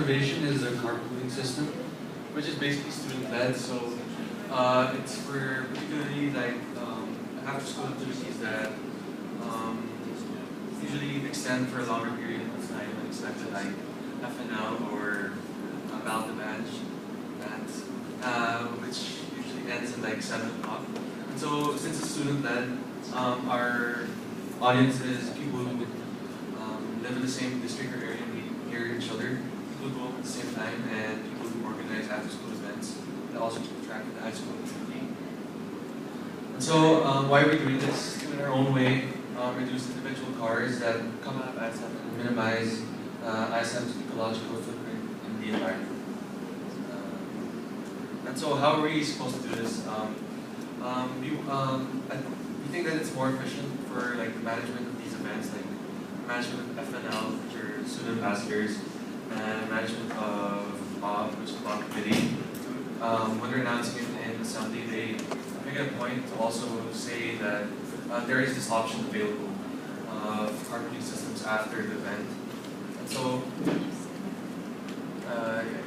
innovation is a carpooling system, which is basically student-led. So it's for particularly like after-school activities that usually extend for a longer period of time, and expected like FNL or Ballot Badge, which usually ends at like 7 o'clock. And so since it's student-led, our audience is people who live in the same district or area, meet near each other, people who go home at the same time, and people who organize after-school events that also keep track of the high school community. And so why are we doing this? In our own way, reduce individual cars that come out of ISM and minimize ISM's ecological footprint in the environment. And so how are we supposed to do this? We think that it's more efficient for like the management of these events, like management of FNL, which are student ambassadors, and management of BOB, which is BOB committee. When they're announcing it in assembly, they make it a point to also say that there is this option available of carpooling systems after the event. And so, yeah.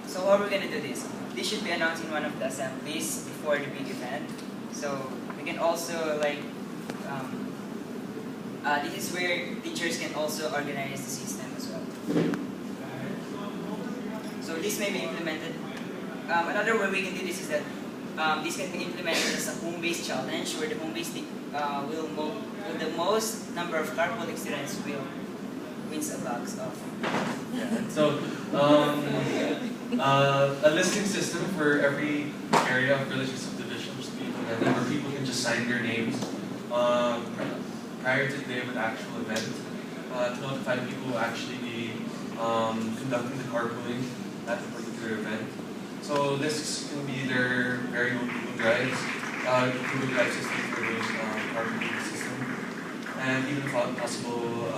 So how are we gonna do this? This should be announced in one of the assemblies before the big event. So we can also like this is where teachers can also organize the system as well. So this may be implemented. Another way we can do this is that this can be implemented as a home-based challenge, where the home-based will the most number of carpooling students will wins a box of. Yeah. So a listing system for every area of village subdivision, where people can just sign their names prior to the day of an actual event to notify people who will actually be conducting the carpooling at the particular event. So lists can be their very own Google Drives, Google Drive system for those carpooling system, and even if possible